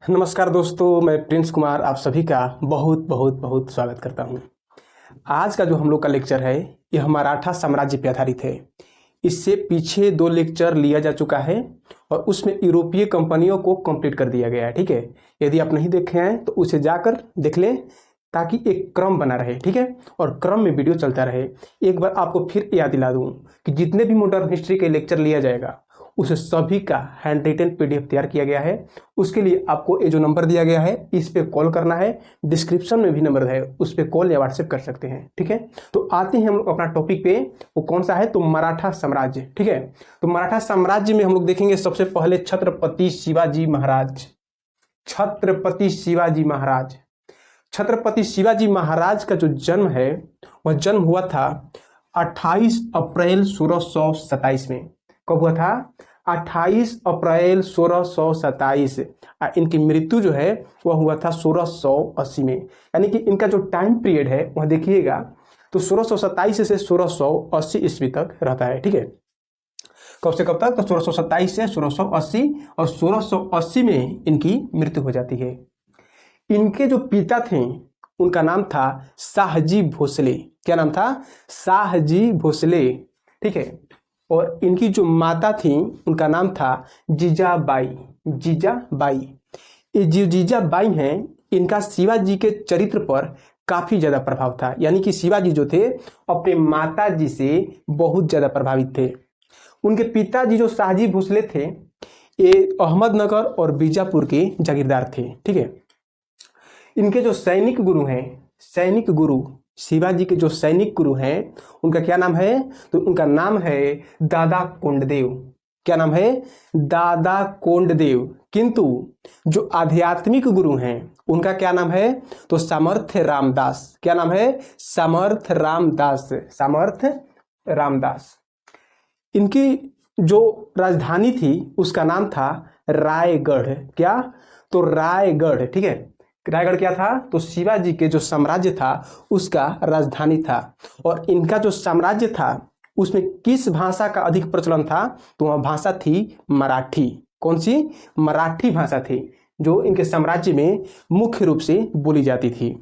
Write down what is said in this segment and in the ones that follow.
नमस्कार दोस्तों, मैं प्रिंस कुमार आप सभी का बहुत बहुत बहुत स्वागत करता हूं। आज का जो हम लोग का लेक्चर है यह मराठा साम्राज्य पर आधारित है। इससे पीछे 2 लेक्चर लिया जा चुका है और उसमें यूरोपीय कंपनियों को कंप्लीट कर दिया गया है। ठीक है, यदि आप नहीं देखे हैं तो उसे जाकर देख लें ताकि एक क्रम बना रहे। ठीक है, और क्रम में वीडियो चलता रहे। एक बार आपको फिर याद दिला दूं कि जितने भी मॉडर्न हिस्ट्री के लेक्चर लिया जाएगा उसे सभी का हैंड रिटन पीडीएफ तैयार किया गया है। उसके लिए आपको ये जो नंबर दिया गया है इस पे कॉल करना है। डिस्क्रिप्शन में भी नंबर है, उस पे कॉल या व्हाट्सएप कर सकते हैं। ठीक है, तो आते हैं हम लोग अपना टॉपिक पे। वो कौन सा है? तो मराठा साम्राज्य। ठीक है, तो मराठा साम्राज्य में हम लोग देखेंगे सबसे पहले छत्रपति शिवाजी महाराज। छत्रपति शिवाजी महाराज, छत्रपति शिवाजी महाराज का जो जन्म है वह जन्म हुआ था 28 अप्रैल 1627 में। कब हुआ था? 28 अप्रैल 1627। इनकी मृत्यु जो है वह हुआ था 1680 में। यानी कि इनका जो टाइम पीरियड है वह देखिएगा तो 1627 से 1680 ईस्वी तक रहता है। ठीक है, कब से कब तक? तो 1627 से 1680 और 1680 में इनकी मृत्यु हो जाती है। इनके जो पिता थे उनका नाम था शाहजी भोसले। क्या नाम था? शाहजी भोसले। ठीक है, और इनकी जो माता थी उनका नाम था जीजाबाई। जीजाबाई, ये जो जीजाबाई हैं इनका शिवाजी के चरित्र पर काफी ज्यादा प्रभाव था। यानी कि शिवाजी जो थे अपने माता जी से बहुत ज्यादा प्रभावित थे। उनके पिताजी जो शाहजी भोसले थे ये अहमदनगर और बीजापुर के जागीरदार थे। ठीक है, इनके जो सैनिक गुरु हैं, सैनिक गुरु शिवाजी के जो सैनिक गुरु हैं उनका क्या नाम है? तो उनका नाम है दादा कोंडदेव। क्या नाम है? दादा कोंडदेव। किंतु जो आध्यात्मिक गुरु हैं उनका क्या नाम है? तो सामर्थ्य रामदास। क्या नाम है? सामर्थ्य रामदास। सामर्थ्य रामदास। इनकी जो राजधानी थी उसका नाम था रायगढ़। क्या? तो रायगढ़। ठीक है, रायगढ़ क्या था? तो शिवाजी के जो साम्राज्य था उसका राजधानी था। और इनका जो साम्राज्य था उसमें किस भाषा का अधिक प्रचलन था? तो वह भाषा थी मराठी। कौन सी? मराठी भाषा थी जो इनके साम्राज्य में मुख्य रूप से बोली जाती थी।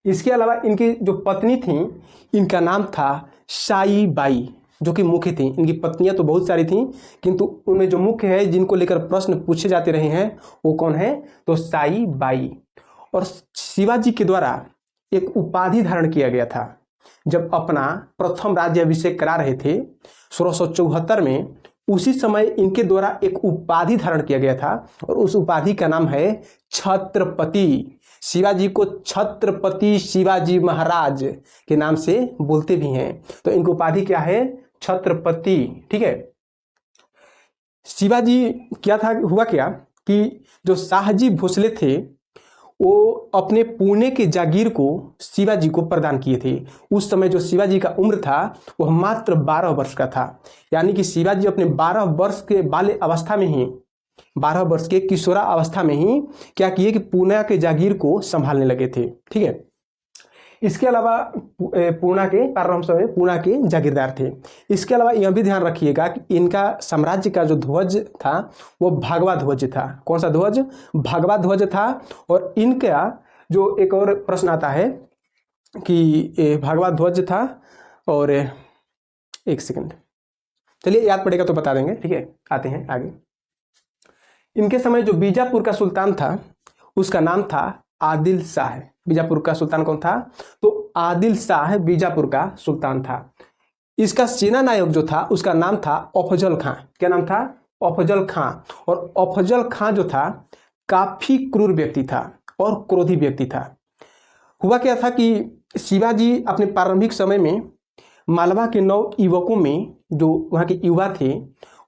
इसके अलावा इनकी जो पत्नी थी इनका नाम था साईबाई, जो कि मुख्य थी। इनकी पत्नियां तो बहुत सारी थीं किंतु उनमें जो मुख्य है जिनको लेकर प्रश्न पूछे जाते रहे हैं वो कौन है? तो साईबाई। और शिवाजी के द्वारा एक उपाधि धारण किया गया था जब अपना प्रथम राज्याभिषेक करा रहे थे 1674 में। उसी समय इनके द्वारा एक उपाधि धारण किया गया था और उस उपाधि का नाम है छत्रपति। शिवाजी को छत्रपति शिवाजी महाराज के नाम से बोलते भी हैं। तो इनकी उपाधि क्या है? छत्रपति। ठीक है, शिवाजी क्या था, हुआ क्या कि जो शाहजी भोसले थे वो अपने पुणे के जागीर को शिवाजी को प्रदान किए थे। उस समय जो शिवाजी का उम्र था वह मात्र 12 वर्ष का था। यानी कि शिवाजी अपने 12 वर्ष के बाल्य अवस्था में ही, 12 वर्ष के किशोरा अवस्था में ही क्या किए कि पुणे के जागीर को संभालने लगे थे। ठीक है, इसके अलावा पूर्णा के प्रारंभ समय पूर्णा के जागीरदार थे। इसके अलावा यह भी ध्यान रखिएगा कि इनका साम्राज्य का जो ध्वज था वो भगवा ध्वज था। कौन सा ध्वज? भगवा ध्वज था। और इनका जो एक और प्रश्न आता है कि भगवा ध्वज था और एक सेकंड, चलिए याद पड़ेगा तो बता देंगे। ठीक है, आते हैं आगे। इनके समय जो बीजापुर का सुल्तान था उसका नाम था आदिल शाह। बीजापुर का सुल्तान कौन था? तो आदिल शाह बीजापुर का सुल्तान था। इसका सेना नायक जो था उसका नाम था अफजल खां। क्या नाम था? अफजल खां। और अफजल खां जो था काफी क्रूर व्यक्ति था और क्रोधी व्यक्ति था। हुआ क्या था कि शिवाजी अपने प्रारंभिक समय में मालवा के 9 युवकों में, जो वहाँ के युवा थे,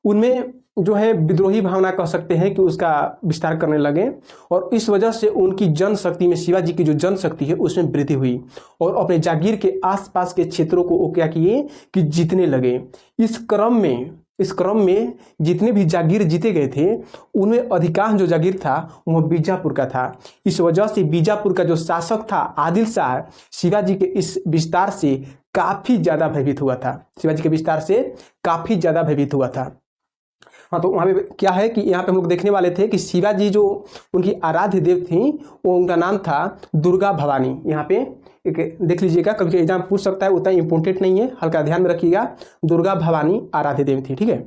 उनमें जो है विद्रोही भावना कह सकते हैं कि उसका विस्तार करने लगे। और इस वजह से उनकी जनशक्ति में, शिवाजी की जो जनशक्ति है उसमें वृद्धि हुई और अपने जागीर के आसपास के क्षेत्रों को वो क्या किए कि जीतने लगे। इस क्रम में जितने भी जागीर जीते गए थे उनमें अधिकांश जो जागीर था वह बीजापुर का था। इस वजह से बीजापुर का जो शासक था आदिल शाह शिवाजी के इस विस्तार से काफी ज्यादा भयभीत हुआ था। शिवाजी के विस्तार से काफी ज्यादा भयभीत हुआ था। हाँ, तो वहाँ पे क्या है कि यहाँ पे हम लोग देखने वाले थे कि शिवाजी जो उनकी आराध्य देव थी वो उनका नाम था दुर्गा भवानी। यहाँ पे एक देख लीजिएगा, कभी एग्जाम पूछ सकता है, उतना इंपॉर्टेंट नहीं है, हल्का ध्यान में रखिएगा। दुर्गा भवानी आराध्य देव थी, ठीक है।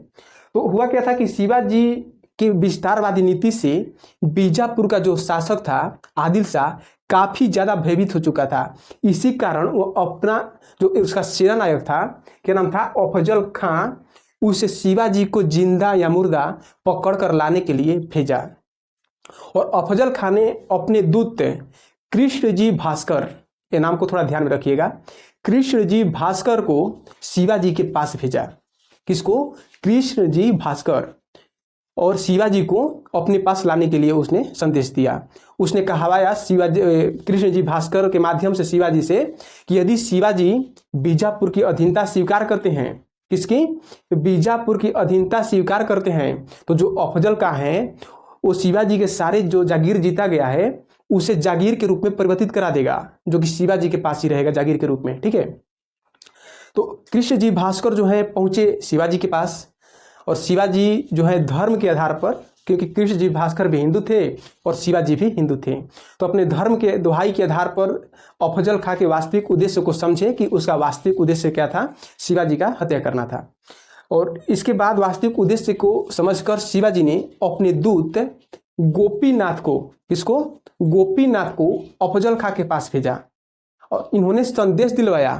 तो हुआ क्या था कि शिवाजी की विस्तारवादी नीति से बीजापुर का जो शासक था आदिल शाह काफी ज्यादा भयभीत हो चुका था। इसी कारण वो अपना जो उसका सेनानायक था, क्या नाम था, अफजल खां, उसे शिवाजी को जिंदा या मुर्दा पकड़ कर लाने के लिए भेजा। और अफजल खान ने अपने दूत कृष्णजी भास्कर, ये नाम को थोड़ा ध्यान में रखिएगा, कृष्णजी भास्कर को शिवाजी के पास भेजा। किसको? कृष्णजी भास्कर। और शिवाजी को अपने पास लाने के लिए उसने संदेश दिया। उसने कहवाया शिवाजी, कृष्णजी भास्कर के माध्यम से शिवाजी से कि यदि शिवाजी बीजापुर की अधीनता स्वीकार करते हैं, किसकी? बीजापुर की अधीनता स्वीकार करते हैं, तो जो अफजल का है वो शिवाजी के सारे जो जागीर जीता गया है उसे जागीर के रूप में परिवर्तित करा देगा, जो कि शिवाजी के पास ही रहेगा जागीर के रूप में, ठीक है। तो कृष्णजी भास्कर जो है पहुंचे शिवाजी के पास, और शिवाजी जो है धर्म के आधार पर, क्योंकि कृष्णजी भास्कर भी हिंदू थे और शिवाजी भी हिंदू थे, तो अपने धर्म के दुहाई के आधार पर अफजल खां के वास्तविक उद्देश्य को समझे कि उसका वास्तविक उद्देश्य क्या था, शिवाजी का हत्या करना था। और इसके बाद वास्तविक उद्देश्य को समझकर शिवाजी ने अपने दूत गोपीनाथ को, किसको? गोपीनाथ को अफजल खां के पास भेजा, और इन्होंने संदेश दिलवाया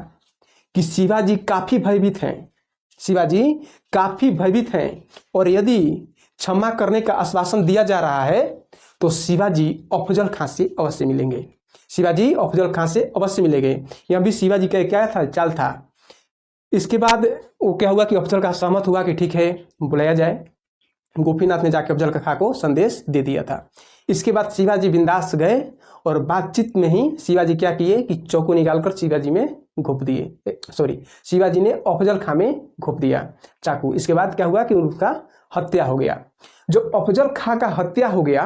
कि शिवाजी काफी भयभीत हैं, शिवाजी काफी भयभीत हैं, और यदि क्षमा करने का आश्वासन दिया जा रहा है तो शिवाजी अफजल खां से अवश्य मिलेंगे, शिवाजी अफजल खां से अवश्य मिलेंगे। यह भी शिवाजी का क्या था, चाल था। इसके बाद वो क्या हुआ कि अफजल खां सहमत हुआ कि ठीक है बुलाया जाए। गोपीनाथ ने जाके अफजल खां को संदेश दे दिया था। इसके बाद शिवाजी बिंदास गए, और बातचीत में ही शिवाजी क्या किए कि चाकू निकालकर शिवाजी में घोंप दिए, शिवाजी ने अफजल खां में घोंप दिया चाकू। इसके बाद क्या हुआ कि उनका हत्या हो गया। जो अफजल खां का हत्या हो गया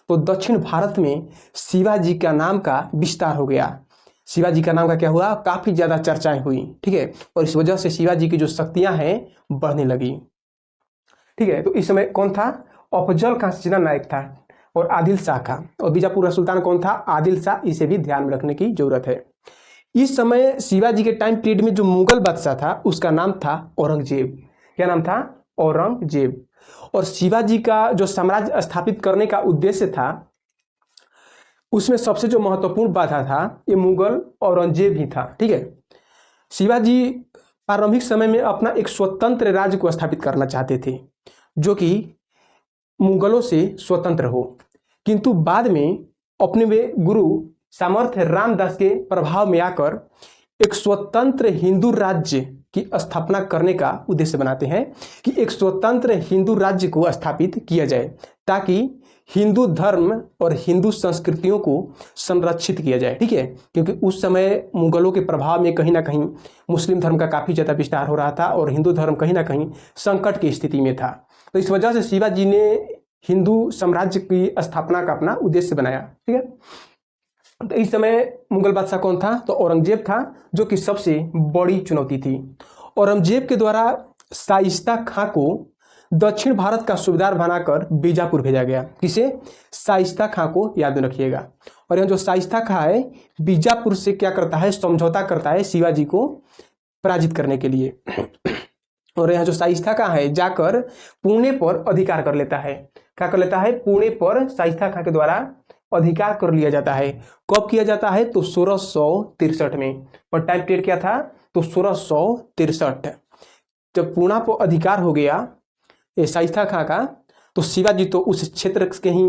तो दक्षिण भारत में शिवाजी का नाम का विस्तार हो गया। शिवाजी का नाम का क्या हुआ, काफी ज्यादा चर्चाएं हुई, ठीक है। और इस वजह से शिवाजी की जो शक्तियां हैं बढ़ने लगी, ठीक है। तो इस समय कौन था? अफजल खां सेनानायक था, और आदिल शाह था। और बीजापुर का सुल्तान कौन था? आदिल शाह। इसे भी ध्यान में रखने की जरूरत है। इस समय शिवाजी के टाइम पीरियड में जो मुगल बादशाह था उसका नाम था औरंगजेब। क्या नाम था? औरंगजेब। और शिवाजी का जो साम्राज्य स्थापित करने का उद्देश्य था उसमें सबसे जो महत्वपूर्ण बाधा था ये मुगल औरंगजेब ही था, ठीक है। शिवाजी प्रारंभिक समय में अपना एक स्वतंत्र राज्य को स्थापित करना चाहते थे जो कि मुगलों से स्वतंत्र हो, किंतु बाद में अपने वे गुरु सामर्थ्य रामदास के प्रभाव में आकर एक स्वतंत्र हिंदू राज्य की स्थापना करने का उद्देश्य बनाते हैं कि एक स्वतंत्र हिंदू राज्य को स्थापित किया जाए ताकि हिंदू धर्म और हिंदू संस्कृतियों को संरक्षित किया जाए, ठीक है। क्योंकि उस समय मुगलों के प्रभाव में कहीं ना कहीं मुस्लिम धर्म का काफ़ी ज़्यादा विस्तार हो रहा था और हिंदू धर्म कहीं ना कहीं संकट की स्थिति में था। तो इस वजह से शिवाजी ने हिंदू साम्राज्य की स्थापना का अपना उद्देश्य बनाया, ठीक है। तो इस समय मुगल बादशाह कौन था? तो औरंगजेब था, जो कि सबसे बड़ी चुनौती थी। औरंगजेब के द्वारा शाइस्ता खां को दक्षिण भारत का सूबेदार बनाकर बीजापुर भेजा गया। किसे? शाइस्ता खां को याद रखिएगा। और यह जो शाइस्ता खां है बीजापुर से क्या करता है? समझौता करता है शिवाजी को पराजित करने के लिए। और यह जो शाइस्ता खां है जाकर पुणे पर अधिकार कर लेता है। क्या कर लेता है? पुणे पर शाइस्ता खां के द्वारा अधिकार कर लिया जाता है। कब किया जाता है? तो 1663 में। और टाइम पीरियड क्या था? तो 1663। जब पुणे पर अधिकार हो गया शाइस्ता खां का, तो शिवाजी तो उस क्षेत्र के ही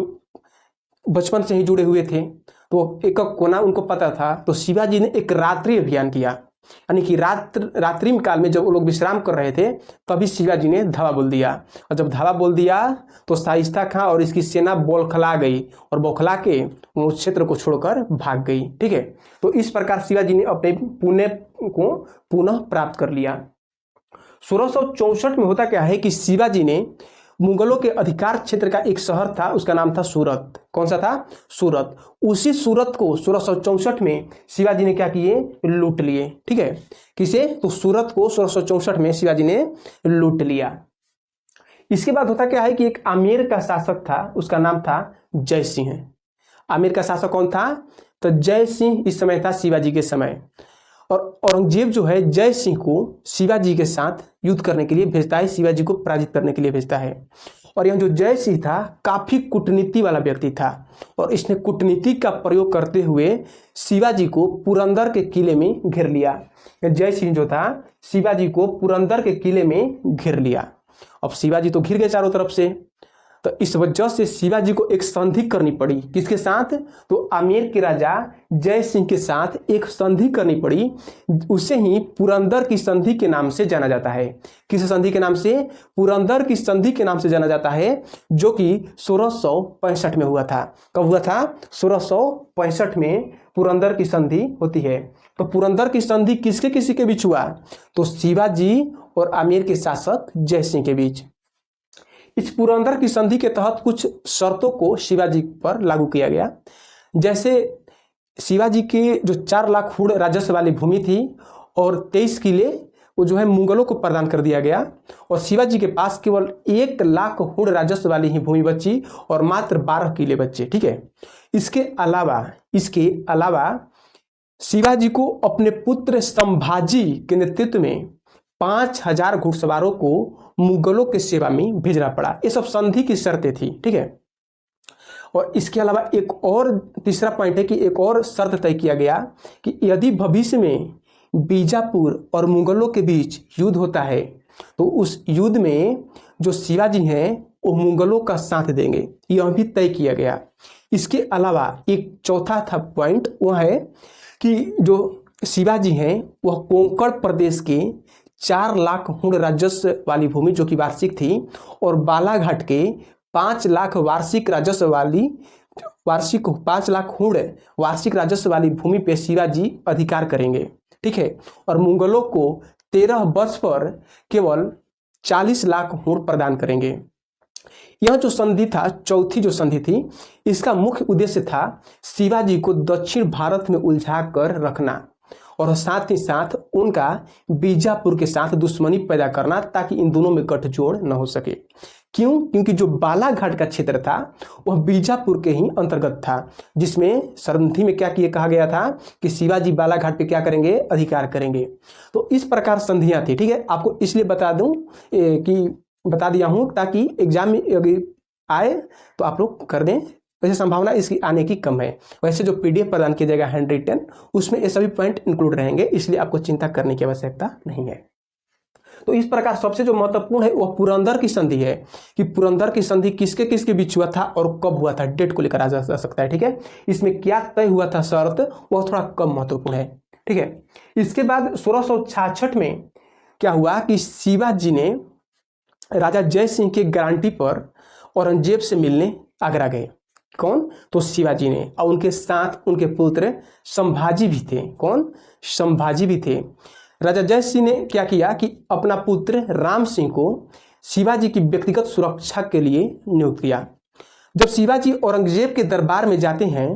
बचपन से ही जुड़े हुए थे, तो एक कोना उनको पता था। तो शिवाजी ने एक रात्रि अभियान किया, यानी कि रात्रि काल में जब वो लोग विश्राम कर रहे थे तभी शिवाजी ने धावा बोल दिया। और जब धावा बोल दिया तो शाइस्ता खां और इसकी सेना बौखला गई और बौखला के उस क्षेत्र को छोड़कर भाग गई, ठीक है। तो इस प्रकार शिवाजी ने अपने पुणे को पुनः प्राप्त कर लिया। 1664 में होता क्या है कि शिवाजी ने मुगलों के अधिकार क्षेत्र का एक शहर था, उसका नाम था सूरत। कौन सा था? सूरत। उसी सूरत को 1664 में शिवाजी ने क्या किए? लूट लिए, ठीक है। किसे? तो सूरत को 1664 में शिवाजी ने लूट लिया। इसके बाद होता क्या है कि एक आमेर का शासक था, उसका नाम था जय सिंह। आमेर का शासक कौन था? तो जय सिंह इस समय था शिवाजी के समय। और औरंगजेब जो है जय सिंह को शिवाजी के साथ युद्ध करने के लिए भेजता है, शिवाजी को पराजित करने के लिए भेजता है। और यह जो जय सिंह था काफी कूटनीति वाला व्यक्ति था और इसने कूटनीति का प्रयोग करते हुए शिवाजी को पुरंदर के किले में घेर लिया। जय सिंह जो था शिवाजी को पुरंदर के किले में घेर लिया। अब शिवाजी तो घिर गए चारों तरफ से, तो इस वजह से शिवाजी को एक संधि करनी पड़ी। किसके साथ? तो आमेर के राजा जय सिंह के साथ एक संधि करनी पड़ी। उसे ही पुरंदर की संधि के नाम से जाना जाता है। किस संधि के नाम से? पुरंदर की संधि के नाम से जाना जाता है, जो कि 1665 में हुआ था। कब हुआ था? 1665 में पुरंदर की संधि होती है। तो पुरंदर की संधि किसके किसी के बीच हुआ? तो शिवाजी और आमेर के शासक जय सिंह के बीच। इस पुरंदर की संधि के तहत कुछ शर्तों को शिवाजी पर लागू किया गया। जैसे शिवाजी के जो 4 लाख हुड़ राजस्व वाली भूमि थी और 23 किले वो जो है मुगलों को प्रदान कर दिया गया और शिवाजी के पास केवल 1 लाख हुड़ राजस्व वाली ही भूमि बची और मात्र 12 किले बचे। ठीक है। इसके अलावा शिवाजी को अपने पुत्र संभाजी के नेतृत्व में 5000 घुड़सवारों को मुगलों के सेवा में भेजना पड़ा। ये सब संधि की शर्तें थी। ठीक है। और इसके अलावा एक और तीसरा पॉइंट है कि एक और शर्त तय किया गया कि यदि भविष्य में बीजापुर और मुगलों के बीच युद्ध होता है तो उस युद्ध में जो शिवाजी हैं वो मुगलों का साथ देंगे। यह भी तय किया गया। इसके अलावा एक चौथा था पॉइंट, वह है कि जो शिवाजी हैं वह कोंकण प्रदेश के 4 लाख हुड़ राजस्व वाली भूमि जो कि वार्षिक थी और बालाघाट के 5 लाख वार्षिक राजस्व वाली 5 लाख हुड़ वार्षिक राजस्व वाली भूमि पे शिवाजी अधिकार करेंगे। ठीक है। और मुगलों को 13 वर्ष पर केवल 40 लाख हुड़ प्रदान करेंगे। यह जो संधि था, चौथी जो संधि थी, इसका मुख्य उद्देश्य था शिवाजी को दक्षिण भारत में उलझा कर रखना और साथ ही साथ उनका बीजापुर के साथ दुश्मनी पैदा करना ताकि इन दोनों में गठजोड़ न हो सके। क्यों? क्योंकि जो बालाघाट का क्षेत्र था वह बीजापुर के ही अंतर्गत था, जिसमें संधि में क्या किया कहा गया था कि शिवाजी बालाघाट पे क्या करेंगे? अधिकार करेंगे। तो इस प्रकार संधियां थी। ठीक है। आपको इसलिए बता दिया हूं ताकि एग्जाम में अगर आए तो आप लोग कर दें। वैसे संभावना इसकी आने की कम है। वैसे जो पीडीएफ प्रदान किया जाएगा हैंड रिटन, उसमें ये सभी पॉइंट इंक्लूड रहेंगे, इसलिए आपको चिंता करने की आवश्यकता नहीं है। तो इस प्रकार सबसे जो महत्वपूर्ण है वह पुरंदर की संधि है कि पुरंदर की संधि किसके किसके बीच हुआ था और कब हुआ था, डेट को लेकर आ जा सकता है। ठीक है। इसमें क्या तय हुआ था शर्त, वह थोड़ा कम महत्वपूर्ण है। ठीक है। इसके बाद 1666 में क्या हुआ कि शिवाजी ने राजा जय सिंह के गारंटी पर औरंगजेब से मिलने आगरा गए। कौन? तो शिवाजी ने, और उनके साथ उनके पुत्र संभाजी भी थे। कौन? संभाजी भी थे। राजा जय सिंह ने क्या किया कि अपना पुत्र राम सिंह को शिवाजी की व्यक्तिगत सुरक्षा के लिए नियुक्त किया। जब शिवाजी औरंगजेब के दरबार में जाते हैं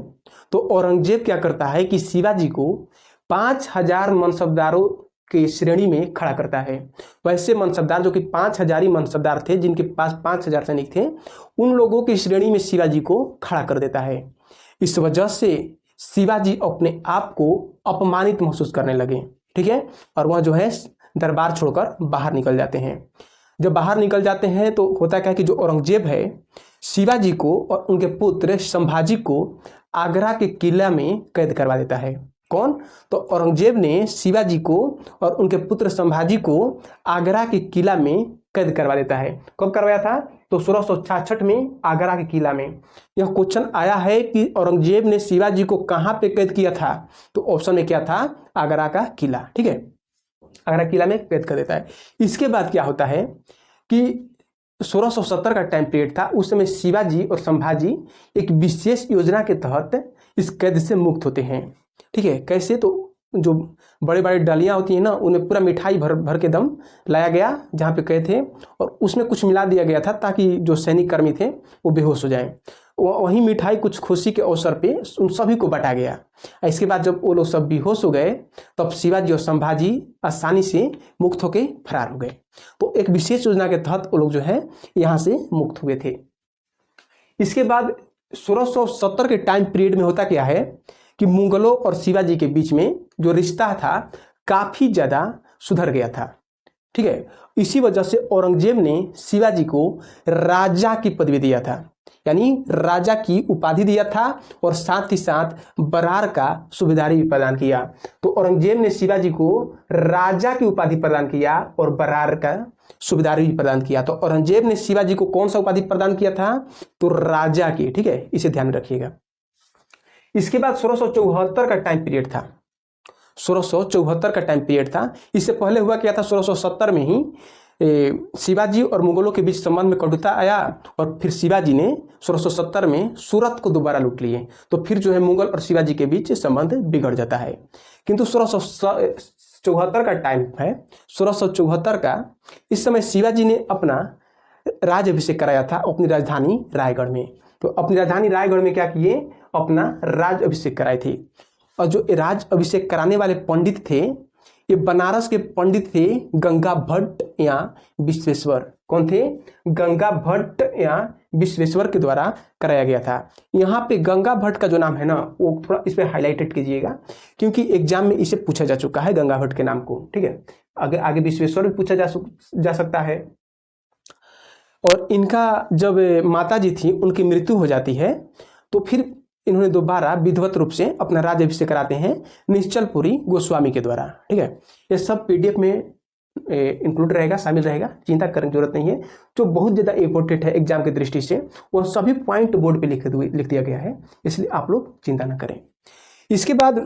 तो औरंगजेब क्या करता है कि शिवाजी को 5000 मनसबदारों की श्रेणी में खड़ा करता है। वैसे मनसबदार जो कि 5000 ही मनसबदार थे, जिनके पास 5000 सैनिक थे, उन लोगों की श्रेणी में शिवाजी को खड़ा कर देता है। इस वजह से शिवाजी अपने आप को अपमानित महसूस करने लगे। ठीक है। और वह जो है दरबार छोड़कर बाहर निकल जाते हैं। जब बाहर निकल जाते हैं तो होता क्या है कि जो औरंगजेब है शिवाजी को और उनके पुत्र संभाजी को आगरा के किला में कैद करवा देता है। कौन? तो औरंगजेब ने शिवाजी को और उनके पुत्र संभाजी को आगरा के किला में कैद करवा देता है। कब करवाया था? तो 1666 में आगरा के किला में। यह क्वेश्चन आया है कि औरंगजेब ने शिवाजी को कहां पे कैद किया था, तो ऑप्शन में क्या था? आगरा का किला। ठीक है। आगरा किला में कैद कर देता है। इसके बाद क्या होता है कि 1670 का टाइम पीरियड था। उस समय शिवाजी और संभाजी एक विशेष योजना के तहत इस कैद से मुक्त होते हैं। ठीक है। कैसे? तो जो बड़े बड़े डालियाँ होती हैं ना, उन्हें पूरा मिठाई भर के दम लाया गया जहाँ पे कैद थे और उसमें कुछ मिला दिया गया था ताकि जो सैनिक कर्मी थे वो बेहोश हो जाएं। वही मिठाई कुछ खुशी के अवसर पे उन सभी को बांटा गया। इसके बाद जब वो लोग सब बेहोश हो गए तब शिवाजी और संभाजी आसानी से मुक्त होकर फरार हो गए। तो एक विशेष योजना के तहत वो लोग जो है यहाँ से मुक्त हुए थे। इसके बाद 1670 के टाइम पीरियड में होता क्या है कि मुगलों और शिवाजी के बीच में जो रिश्ता था काफी ज्यादा सुधर गया था। ठीक है, इसी वजह से औरंगजेब ने शिवाजी को राजा की पदवी दिया था, यानी राजा की उपाधि दिया था और साथ ही साथ बरार का सूबेदारी भी प्रदान किया। तो औरंगजेब ने शिवाजी को राजा की उपाधि प्रदान किया और बरार का सूबेदारी भी प्रदान किया। तो औरंगजेब ने शिवाजी को कौन सा उपाधि प्रदान किया था? तो राजा की। ठीक है, इसे ध्यान रखिएगा। इसके बाद 1674 का टाइम पीरियड था। 1674 का टाइम पीरियड था। इससे पहले हुआ क्या था? 1670 में ही शिवाजी और मुगलों के बीच संबंध में कटुता आया और फिर शिवाजी ने 1670 में सूरत को दोबारा लूट लिए। तो फिर जो है मुगल और शिवाजी के बीच संबंध बिगड़ जाता है। किंतु 1674 का टाइम है, 1674 का, इस समय शिवाजी ने अपना राज्याभिषेक कराया था अपनी राजधानी रायगढ़ में। तो अपनी राजधानी रायगढ़ में क्या किए? अपना राज्याभिषेक कराए थे। और जो राज्याभिषेक कराने वाले पंडित थे ये बनारस के पंडित थे गंगा भट्ट या विश्वेश्वर। कौन थे? गंगा भट्ट या विश्वेश्वर के द्वारा कराया गया था। यहाँ पे गंगा भट्ट का जो नाम है ना वो थोड़ा इस पे हाईलाइटेड कीजिएगा क्योंकि एग्जाम में इसे पूछा जा चुका है गंगा भट्ट के नाम को। ठीक है, आगे विश्वेश्वर भी पूछा जा सकता है। और इनका जब माता जी थी उनकी मृत्यु हो जाती है तो फिर इन्होंने दोबारा विधिवत रूप से अपना राज्याभिषेक कराते हैं निश्चलपुरी गोस्वामी के द्वारा। ठीक है, ये सब पीडीएफ में इंक्लूड रहेगा, शामिल रहेगा, चिंता करने की जरूरत नहीं है। जो बहुत ज़्यादा इंपॉर्टेंट है एग्जाम की दृष्टि से वो सभी पॉइंट बोर्ड पे लिख दिया गया है, इसलिए आप लोग चिंता न करें। इसके बाद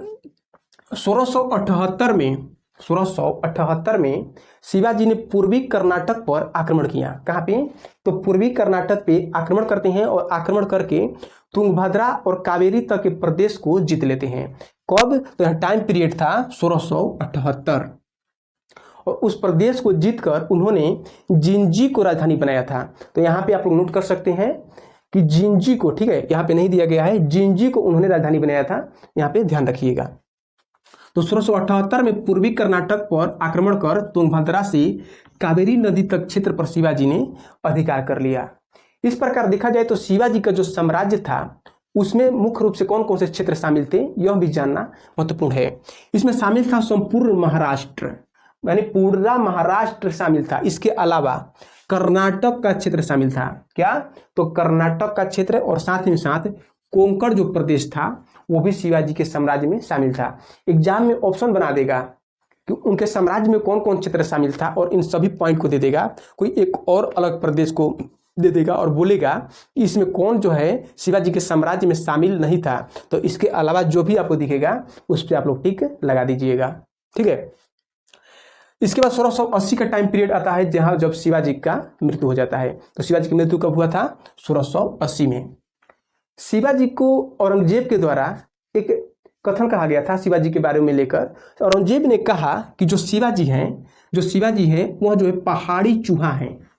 1678 में शिवाजी ने पूर्वी कर्नाटक पर आक्रमण किया। कहाँ पे? तो पूर्वी कर्नाटक पे आक्रमण करते हैं और आक्रमण करके तुंगभद्रा और कावेरी तक के प्रदेश को जीत लेते हैं। कब? तो यह टाइम पीरियड था 1678 और उस प्रदेश को जीतकर उन्होंने जिंजी को राजधानी बनाया था। तो यहाँ पे आप लोग नोट कर सकते हैं कि जिंजी को, ठीक है, यहाँ पे नहीं दिया गया है, जिंजी को उन्होंने राजधानी बनाया था, यहाँ पे ध्यान रखिएगा। तो 1678 में पूर्वी कर्नाटक पर आक्रमण कर तुंगभद्रा से कावेरी नदी तक क्षेत्र पर शिवाजी ने अधिकार कर लिया। इस प्रकार देखा जाए तो शिवाजी का जो साम्राज्य था उसमें मुख्य रूप से कौन कौन से क्षेत्र शामिल थे यह भी जानना महत्वपूर्ण है। इसमें शामिल था संपूर्ण महाराष्ट्र, यानी पूरा महाराष्ट्र शामिल था। इसके अलावा कर्नाटक का क्षेत्र शामिल था। क्या? तो कर्नाटक का क्षेत्र और साथ ही साथ कोंकण जो प्रदेश था वो भी शिवाजी के साम्राज्य में शामिल था। एग्जाम में ऑप्शन बना देगा कि उनके साम्राज्य में कौन कौन क्षेत्र शामिल था और इन सभी पॉइंट को दे देगा। कोई एक और अलग प्रदेश को दे देगा और बोलेगा कि इसमें कौन जो है शिवाजी के साम्राज्य में शामिल नहीं था। तो इसके अलावा जो भी आपको दिखेगा उस पर आप लोग टिक लगा दीजिएगा। ठीक है, इसके बाद 1680 का टाइम पीरियड आता है जहां जब शिवाजी का मृत्यु हो जाता है। तो शिवाजी की मृत्यु कब हुआ था? 1680 में। शिवाजी को औरंगजेब के द्वारा एक कथन कहा गया था शिवाजी के बारे में लेकर। औरंगजेब ने कहा कि जो शिवाजी है वह जो है पहाड़ी चूहा है।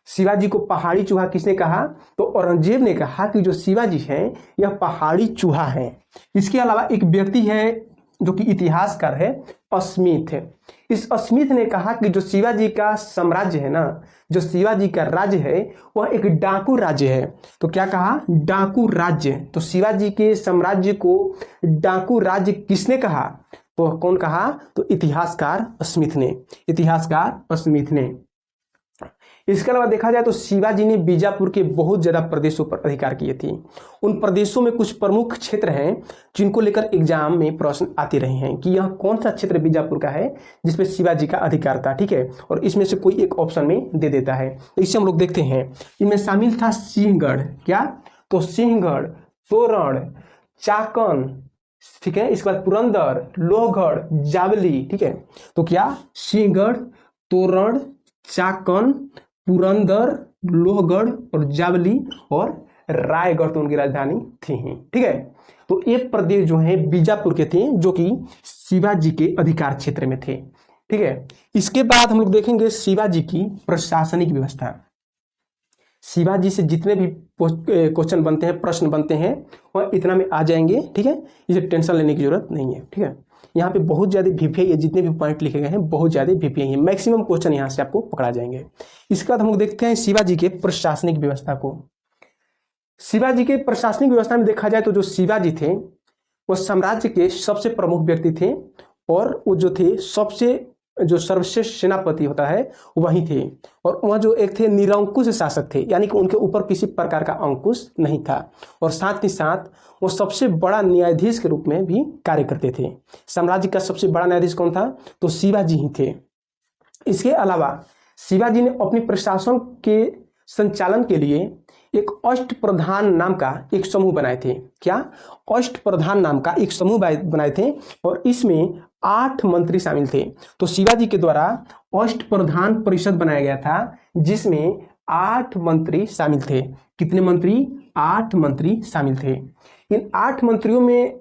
शिवाजी को पहाड़ी चूहा किसने कहा? तो औरंगजेब ने कहा कि जो शिवाजी है यह पहाड़ी चूहा है। इसके अलावा एक व्यक्ति है जो कि इतिहासकार है, स्मिथ। इस स्मिथ ने कहा कि जो शिवाजी का साम्राज्य है ना, जो शिवाजी का राज्य है वह एक डाकू राज्य है। तो क्या कहा? डाकू राज्य। तो शिवाजी के साम्राज्य को डाकू राज्य किसने कहा? तो कौन कहा? तो इतिहासकार स्मिथ ने। इसके अलावा देखा जाए तो शिवाजी ने बीजापुर के बहुत ज्यादा प्रदेशों पर अधिकार किए थे। उन प्रदेशों में कुछ प्रमुख क्षेत्र हैं जिनको लेकर एग्जाम में प्रश्न आते रहे हैं कि यह कौन सा क्षेत्र बीजापुर का है जिसमें शिवाजी का अधिकार था। ठीक है, और इसमें से कोई एक ऑप्शन में दे देता है। तो इससे हम लोग देखते हैं। इनमें शामिल था सिंहगढ़। क्या? तो सिंहगढ़, तोरण, चाकन, ठीक है, इसके बाद पुरंदर, लोहगढ़, जावली। ठीक है, तो क्या? सिंहगढ़, तोरण, चाकन, पुरंदर, लोहगढ़ और जावली और रायगढ़ तो उनकी राजधानी थी ही। ठीक है, तो ये प्रदेश जो है बीजापुर के थे जो कि शिवाजी के अधिकार क्षेत्र में थे। ठीक है, इसके बाद हम लोग देखेंगे शिवाजी की प्रशासनिक व्यवस्था। शिवाजी से जितने भी क्वेश्चन बनते हैं, प्रश्न बनते हैं, वह इतना में आ जाएंगे। ठीक है, इसे टेंशन लेने की जरूरत नहीं है। ठीक है, यहाँ पे बहुत ज़्यादा वीपीआई, जितने भी पॉइंट लिखे गए हैं बहुत ज़्यादा वीपीआई है, मैक्सिमम क्वेश्चन यहाँ से आपको पकड़ा जाएंगे। इसके बाद हम लोग देखते हैं शिवाजी के प्रशासनिक व्यवस्था को। शिवाजी के प्रशासनिक व्यवस्था में देखा जाए तो जो शिवाजी थे वो साम्राज्य के सबसे प्रमुख व्यक्ति थे, और वो जो थे सबसे जो सर्वश्रेष्ठ सेनापति होता है वही थे, और वह जो एक थे निरंकुश शासक थे, यानी कि उनके ऊपर किसी प्रकार का अंकुश नहीं था, और साथ ही साथ वो सबसे बड़ा न्यायाधीश के रूप में भी कार्य करते थे। साम्राज्य का सबसे बड़ा न्यायाधीश कौन था? तो शिवाजी ही थे। इसके अलावा शिवाजी ने अपने प्रशासन के संचालन के लिए एक अष्टप्रधान नाम का एक समूह बनाए थे। क्या? अष्टप्रधान नाम का एक समूह बनाए थे, और इसमें 8 मंत्री शामिल थे। तो शिवाजी के द्वारा अष्टप्रधान परिषद बनाया गया था, जिसमें 8 मंत्री शामिल थे। कितने मंत्री? 8 मंत्री शामिल थे। इन 8 मंत्रियों में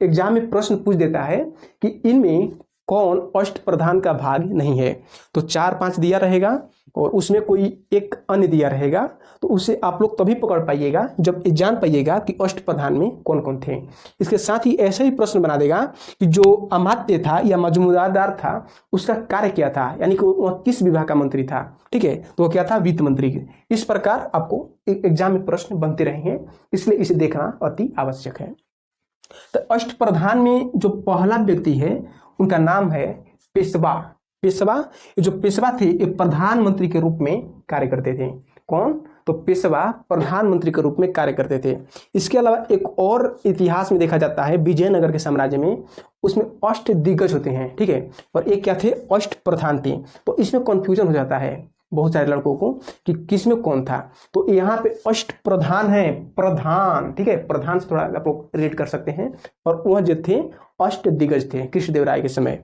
एग्जाम में प्रश्न पूछ देता है कि इनमें कौन अष्टप्रधान का भाग नहीं है। तो 4-5 दिया रहेगा और उसमें कोई एक अन्य दिया रहेगा, तो उसे आप लोग तभी पकड़ पाइएगा जब जान पाइएगा कि अष्टप्रधान में कौन कौन थे। इसके साथ ही ऐसा ही प्रश्न बना देगा कि जो अमात्य था या मजूमदार था उसका कार्य क्या था, यानी कि वह किस विभाग का मंत्री था। ठीक है, तो वह क्या था? वित्त मंत्री। इस प्रकार आपको एग्जाम में प्रश्न बनते रहे हैं, इसलिए इसे देखना अति आवश्यक है। तो अष्टप्रधान में जो पहला व्यक्ति है उनका नाम है पेशवा। पेशवा, ये जो पेशवा थे ये प्रधानमंत्री के रूप में कार्य करते थे। कौन? तो पेशवा प्रधानमंत्री के रूप में कार्य करते थे। इसके अलावा एक और इतिहास में देखा जाता है विजयनगर के साम्राज्य में, उसमें अष्टदिग्गज होते हैं। ठीक है, और एक क्या थे? अष्टप्रधान थे। तो इसमें कन्फ्यूजन हो जाता है बहुत सारे लड़कों को कि किसमें कौन था। तो यहाँ पे अष्टप्रधान है, प्रधान। ठीक है, प्रधान से थोड़ा आप लोग रेड कर सकते हैं, और वह जो थे अष्टदिग्गज थे कृष्णदेवराय के समय।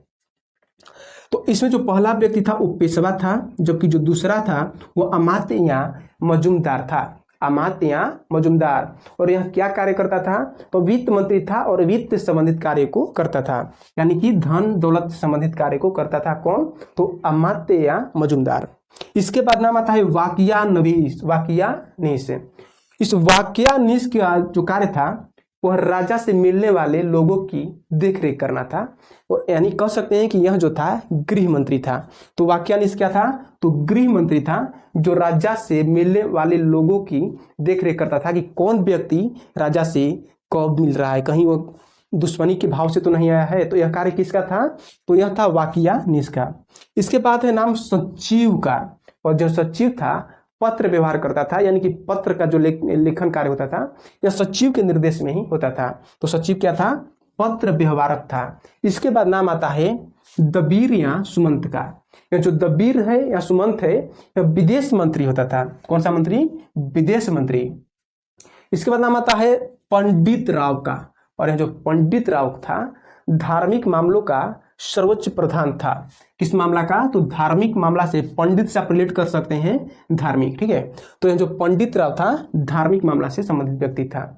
तो इसमें जो पहला व्यक्ति था वो पेशवा था, जबकि जो दूसरा था वो अमात्य या मजूमदार था। अमात्य या मजूमदार, और यह क्या कार्य करता था? तो वित्त मंत्री था और वित्त संबंधित कार्य को करता था, यानी कि धन दौलत संबंधित कार्य को करता था। कौन? तो अमात्य या मजूमदार। इसके बाद नाम आता है वाकियानवीस। वाकियानीस, इस वाकियानीस का जो कार्य था वह राजा से मिलने वाले लोगों की देखरेख करना था, और यानी कह सकते हैं कि यह जो था गृह मंत्री था। तो वाकियानीस क्या था? तो गृह मंत्री था, जो राजा से मिलने वाले लोगों की देखरेख करता था कि कौन व्यक्ति राजा से कब मिल रहा है, कहीं वो दुश्मनी के भाव से तो नहीं आया है। तो यह कार्य किसका था? तो यह था वाकियानीस का। इसके बाद है नाम सचिव का, और जो सचिव था पत्र व्यवहार करता था, यानी कि पत्र का जो लेखन कार्य होता था यह सचिव के निर्देश में ही होता था। तो सचिव क्या था? पत्र व्यवहारक था। इसके बाद नाम आता है दबीर या सुमंत का। यह जो दबीर है या सुमंत है यह विदेश मंत्री होता था। कौन सा मंत्री? विदेश मंत्री। इसके बाद नाम आता है पंडित राव का, और यह जो पंडित राव था धार्मिक मामलों का सर्वोच्च प्रधान था। किस मामला का? तो धार्मिक मामला से, पंडित से आप रिलेट कर सकते हैं धार्मिक। ठीक है, तो यह जो पंडित राव था धार्मिक मामला से संबंधित व्यक्ति था।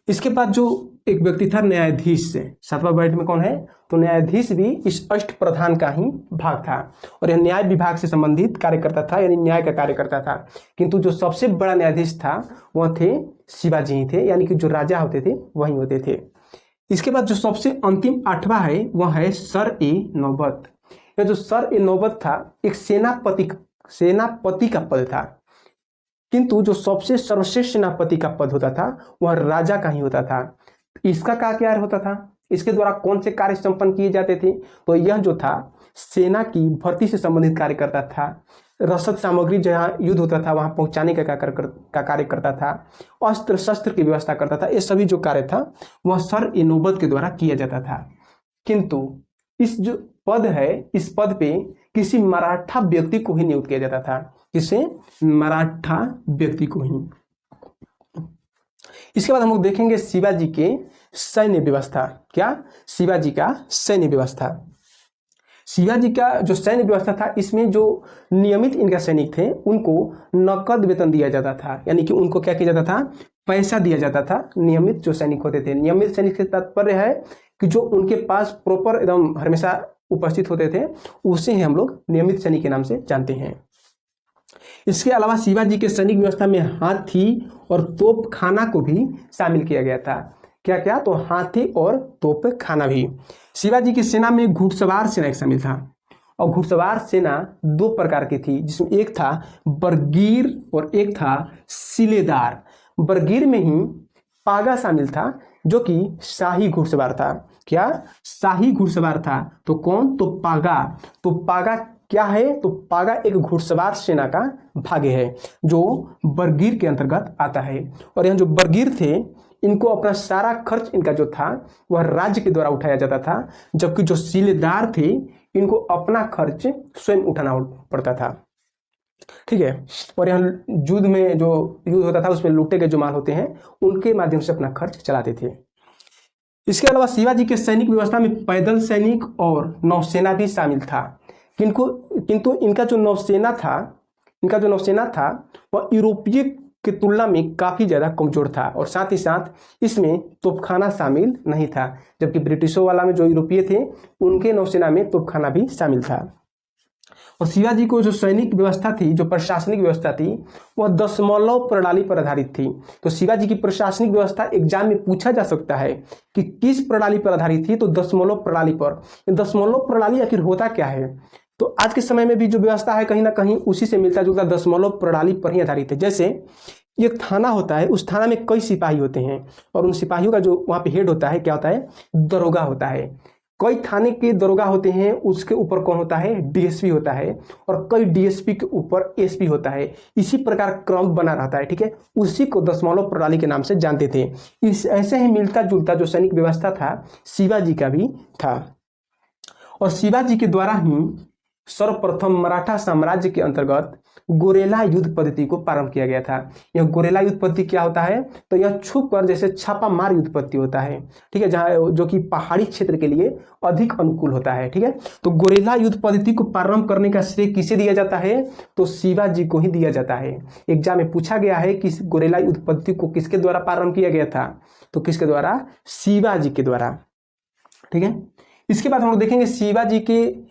इसके बाद जो एक व्यक्ति था न्यायाधीश से, 7वां पॉइंट में कौन है? तो न्यायाधीश भी इस अष्टप्रधान का ही भाग था, और यह न्याय विभाग से संबंधित कार्य करता था, यानी न्याय का कार्य करता था। किंतु जो सबसे बड़ा न्यायाधीश था वह थे शिवाजी ही थे, यानी कि जो राजा होते थे वही होते थे। इसके बाद जो सबसे अंतिम 8वां है वह है सर-ए-नौबत। यह जो सर-ए-नौबत था एक सेनापति का पद था, किंतु जो सबसे सर्वश्रेष्ठ सेनापति का पद होता था वह राजा का ही होता था। इसका क्या होता था? इसके द्वारा कौन से कार्य संपन्न किए जाते थे? तो यह जो था सेना की भर्ती से संबंधित कार्य करता था, रसद सामग्री जहाँ युद्ध होता था वहां पहुंचाने का कार्य करता था, अस्त्र शस्त्र की व्यवस्था करता था। ये सभी जो कार्य था वह सर-ए-नौबत के द्वारा किया जाता था। किंतु इस जो पद है इस पद पे किसी मराठा व्यक्ति को ही नियुक्त किया जाता था। किसे? मराठा व्यक्ति को ही। इसके बाद हम लोग देखेंगे शिवाजी के सैन्य व्यवस्था। क्या? शिवाजी का सैन्य व्यवस्था। शिवाजी का जो सैन्य व्यवस्था था इसमें जो नियमित इनका सैनिक थे उनको नकद वेतन दिया जाता था, यानी कि उनको क्या किया जाता था? पैसा दिया जाता था। नियमित जो सैनिक होते थे, नियमित सैनिक से तात्पर्य है कि जो उनके पास प्रॉपर एकदम हमेशा उपस्थित होते थे, उसे ही हम लोग नियमित सैनिक के नाम से जानते हैं। इसके अलावा शिवाजी के सैनिक व्यवस्था में हाथी और तोप खाना को भी शामिल किया गया था। क्या क्या? तो हाथी और तोप खाना भी। शिवाजी की सेना में घुड़सवार सेना एक शामिल था, और घुड़सवार सेना दो प्रकार की थी, जिसमें एक था बरगीर और एक था सिलेदार। बरगीर में ही पागा शामिल था, जो कि शाही घुड़सवार था। क्या? शाही घुड़सवार था। तो कौन? तो पागा। तो पागा क्या है? तो पागा एक घुड़सवार सेना का भाग्य है, जो बरगीर के अंतर्गत आता है। और यहाँ जो बरगीर थे, इनको अपना सारा खर्च इनका जो था वह राज्य के द्वारा उठाया जाता था, जबकि जो सिलेदार थे इनको अपना खर्च स्वयं उठाना पड़ता था। ठीक है। और यहाँ युद्ध में जो युद्ध होता था उसमें लूटे गए जो माल होते हैं उनके माध्यम से अपना खर्च चलाते थे। इसके अलावा शिवाजी के सैनिक व्यवस्था में पैदल सैनिक और नौसेना भी शामिल था। किंतु इनका जो नौसेना था वह यूरोपीय की तुलना में काफ़ी ज़्यादा कमजोर था, और साथ ही साथ इसमें तोपखाना शामिल नहीं था, जबकि ब्रिटिशों वाला में जो यूरोपीय थे उनके नौसेना में तोपखाना भी शामिल था। और शिवाजी को जो सैनिक व्यवस्था थी, जो प्रशासनिक व्यवस्था थी, वह दशमलव प्रणाली पर आधारित थी। तो शिवाजी की प्रशासनिक व्यवस्था एग्जाम में पूछा जा सकता है कि किस प्रणाली पर आधारित थी, तो दशमलव प्रणाली पर। दशमलव प्रणाली आखिर होता क्या है? तो आज के समय में भी जो व्यवस्था है कहीं ना कहीं उसी से मिलता जुलता दशमलव प्रणाली पर ही आधारित है। जैसे एक थाना होता है, उस थाना में कई सिपाही होते हैं, और उन सिपाहियों का जो वहाँ पे हेड होता है क्या होता है? दरोगा होता है। कई थाने के दरोगा होते हैं, उसके ऊपर कौन होता है? डीएसपी होता है, और कई डीएसपी के ऊपर एसपी होता है। इसी प्रकार क्रम बना रहता है। ठीक है, उसी को दशमलव प्रणाली के नाम से जानते थे। इस ऐसे ही मिलता जुलता जो सैनिक व्यवस्था था शिवाजी का भी था, और शिवाजी के द्वारा ही सर्वप्रथम मराठा साम्राज्य के अंतर्गत गोरेला युद्ध पद्धति को प्रारंभ किया गया था। यह गोरेला युद्ध पद्धति क्या होता है? तो यह छुप कर जैसे छापा मार युद्ध पद्धति होता है। ठीक है, जहाँ जो कि पहाड़ी क्षेत्र के लिए अधिक अनुकूल होता है। ठीक है, तो गोरेला युद्ध पद्धति को प्रारंभ करने का श्रेय किसे दिया जाता है? तो शिवाजी को ही दिया जाता है। एग्जाम में पूछा गया है कि गोरेला युद्ध पद्धति को किसके द्वारा प्रारंभ किया गया था? तो किसके द्वारा? शिवाजी के द्वारा। ठीक है, इसके बाद हम लोग देखेंगे शिवाजी के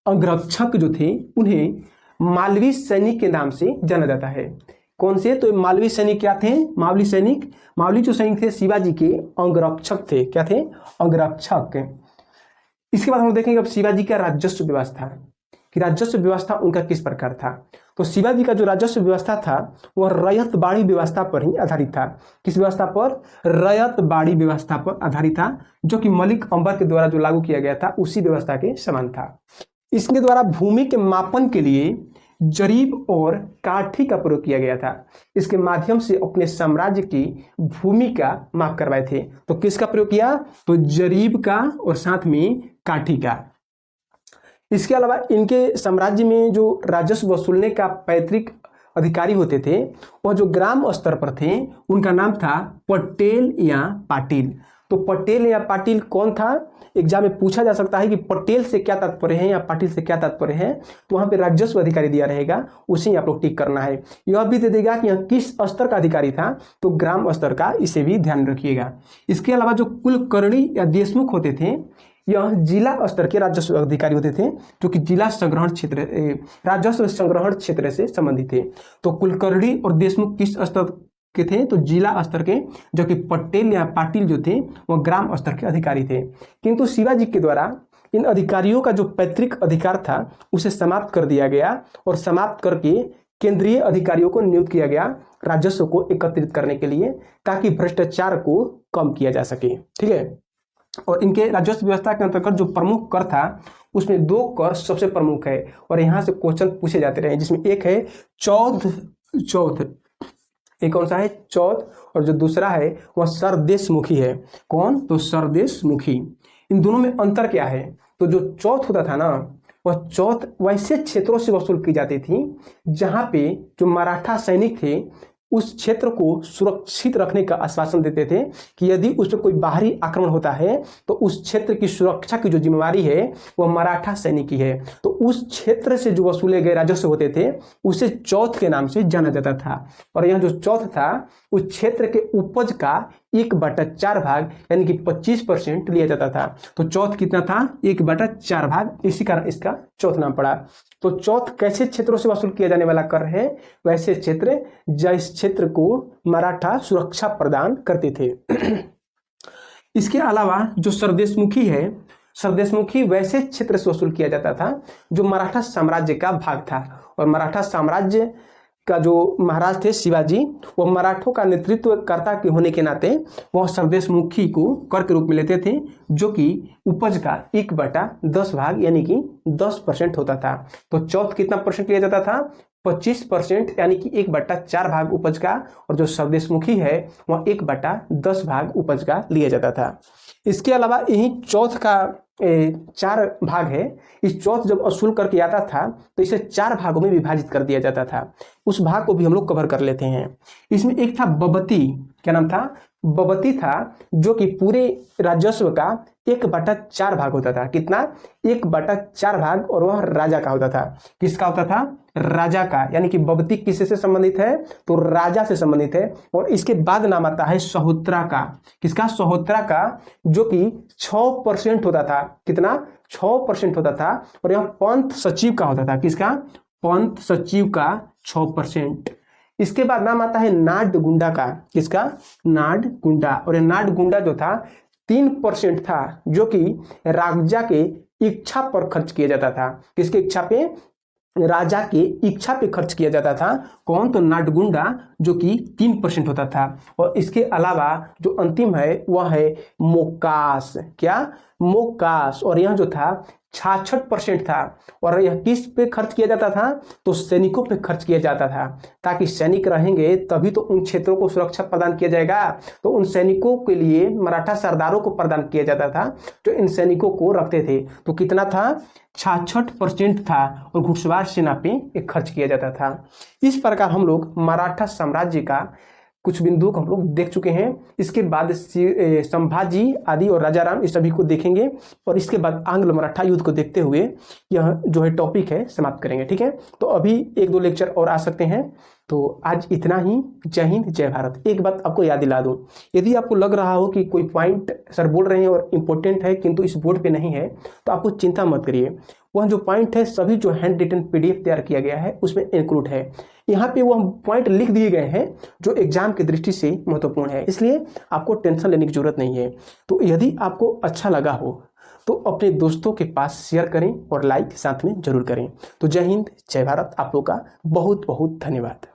अंगरक्षक जो थे उन्हें मालवी सैनिक के नाम से जाना जाता है। कौन से? तो मालवी सैनिक क्या थे? मावली जो सैनिक थे शिवाजी के अंगरक्षक थे। क्या थे? अंगरक्षक। इसके बाद हम देखेंगे अब शिवाजी का राजस्व व्यवस्था, कि राजस्व व्यवस्था उनका किस प्रकार था। तो शिवाजी का जो राजस्व व्यवस्था था वह रयतबाड़ी व्यवस्था पर ही आधारित था। किस व्यवस्था पर? रयतबाड़ी व्यवस्था पर आधारित था, जो कि मलिक अंबर के द्वारा जो लागू किया गया था उसी व्यवस्था के समान था। इसके द्वारा भूमि के मापन के लिए जरीब और काठी का प्रयोग किया गया था। इसके माध्यम से अपने साम्राज्य की भूमि का माप करवाए थे। तो किसका प्रयोग किया? तो जरीब का और साथ में काठी का। इसके अलावा इनके साम्राज्य में जो राजस्व वसूलने का पैतृक अधिकारी होते थे वह जो ग्राम स्तर पर थे उनका नाम था पटेल या पाटिल। तो पटेल या पाटिल कौन था? एग्जाम में पूछा जा सकता है कि पटेल से क्या तात्पर्य है या पाटिल से क्या तात्पर्य है। तो वहां पे राजस्व अधिकारी दिया रहेगा, उसे आप लोग टिक करना है। यह भी दे देगा कि यह किस स्तर का अधिकारी था, तो ग्राम स्तर का, इसे भी ध्यान रखिएगा। इसके अलावा जो कुलकर्णी या देशमुख होते थे यह जिला स्तर के राजस्व अधिकारी होते थे, जो कि जिला संग्रहण क्षेत्र राजस्व संग्रहण क्षेत्र से संबंधित थे। तो कुलकर्णी और देशमुख किस स्तर के थे? तो जिला स्तर के, जो कि पटेल या पाटिल जो थे वह ग्राम स्तर के अधिकारी थे। किंतु शिवाजी के द्वारा इन अधिकारियों का जो पैतृक अधिकार था उसे समाप्त कर दिया गया, और समाप्त करके केंद्रीय अधिकारियों को नियुक्त किया गया राजस्व को एकत्रित करने के लिए, ताकि भ्रष्टाचार को कम किया जा सके। ठीक है, और इनके राजस्व व्यवस्था के अंतर्गत जो प्रमुख कर था उसमें दो कर सबसे प्रमुख है, और यहाँ से क्वेश्चन पूछे जाते रहे, जिसमें एक है चौथ। एक कौन सा है? चौथ। और जो दूसरा है वह सरदेशमुखी है। कौन? तो सरदेशमुखी। इन दोनों में अंतर क्या है? तो जो चौथ होता था ना, वह चौथ वैसे क्षेत्रों से वसूल की जाती थी जहां पे जो मराठा सैनिक थे उस क्षेत्र को सुरक्षित रखने का आश्वासन देते थे कि यदि उस पर कोई बाहरी आक्रमण होता है तो उस क्षेत्र की सुरक्षा की जो जिम्मेवारी है वह मराठा सैनिक की है। तो उस क्षेत्र से जो वसूले गए राजस्व होते थे उसे चौथ के नाम से जाना जाता था। और यह जो चौथ था उस क्षेत्र के उपज का 1/4 भाग यानी कि 25% लिया जाता था। तो चौथ कितना था? 1/4 भाग, इसी कारण इसका चौथ नाम पड़ा। तो चौथ कैसे क्षेत्रों से वसूल किया जाने वाला कर है? वैसे क्षेत्र जिस क्षेत्र को मराठा सुरक्षा प्रदान करते थे। इसके अलावा जो सरदेशमुखी है, सरदेशमुखी वैसे क्षेत्र से वसूल किया जाता था जो मराठा साम्राज्य का भाग था। और मराठा साम्राज्य का जो महाराज थे शिवाजी, वह मराठों का नेतृत्वकर्ता के होने के नाते वह सरदेशमुखी को कर के रूप में लेते थे, जो कि उपज का 1/10 भाग यानी कि 10% होता था। तो चौथ कितना परसेंट लिया जाता था? 25% यानी कि 1/4 भाग उपज का। और जो सरदेशमुखी है वह 1/10 भाग उपज का लिया जाता था। इसके अलावा यही चौथ का 4 भाग है। इस चौथ जब वसूल करके आता था तो इसे 4 भागों में विभाजित कर दिया जाता था। उस भाग को भी हम लोग कवर कर लेते हैं। इसमें एक था बबती, क्या नाम था? बबती था, जो कि पूरे राजस्व का 1/4 भाग होता था। कितना? 1/4 भाग, और वह राजा का होता था। किसका होता था? राजा का। यानी कि बबती किससे संबंधित है? तो राजा से संबंधित है। और इसके बाद नाम आता है सहोत्रा का। किसका? सहोत्रा का, जो कि 6% होता था। कितना? 6% होता था। और यह पंत सचिव का होता था। किसका? पंत सचिव का 6%। इसके बाद नाम आता है नाडगुंडा का। किसका? नाडगुंडा। और यह नाडगुंडा जो था 3% था, जो कि राजा के इच्छा पर खर्च किया जाता था। किसके इच्छा पे? राजा के इच्छा पे खर्च किया जाता था। कौन? तो नाडगुंडा, जो कि 3% होता था। और इसके अलावा जो अंतिम है वह है मोकास। क्या? मोकास। और यह जो था 66% था। और यह किस पे खर्च किया जाता था? तो सैनिकों पे खर्च किया जाता था, ताकि सैनिक रहेंगे तभी तो उन क्षेत्रों को सुरक्षा प्रदान किया जाएगा। तो उन सैनिकों के लिए मराठा सरदारों को प्रदान किया जाता था, जो इन सैनिकों को रखते थे। तो कितना था? 66% था। और घुड़सवार सेना पे खर्च किया जाता था। इस प्रकार हम लोग मराठा साम्राज्य का कुछ बिंदुओं को हम लोग देख चुके हैं। इसके बाद संभाजी आदि और राजाराम इस सभी को देखेंगे। और इसके बाद आंग्ल मराठा युद्ध को देखते हुए यह जो है टॉपिक है समाप्त करेंगे। ठीक है, तो अभी 1-2 लेक्चर और आ सकते हैं। तो आज इतना ही। जय हिंद, जय भारत। एक बात आपको याद दिला दूं, यदि आपको लग रहा हो कि कोई पॉइंट सर बोल रहे हैं और इम्पोर्टेंट है किंतु इस बोर्ड पे नहीं है, तो आपको चिंता मत करिए। वह जो पॉइंट है सभी जो हैंड रिटन PDF तैयार किया गया है उसमें इंक्लूड है। यहाँ पे वह पॉइंट लिख दिए गए हैं जो एग्जाम की दृष्टि से महत्वपूर्ण है, इसलिए आपको टेंशन लेने की जरूरत नहीं है। तो यदि आपको अच्छा लगा हो तो अपने दोस्तों के पास शेयर करें और लाइक साथ में जरूर करें। तो जय हिंद, जय भारत। आप लोग का बहुत बहुत धन्यवाद।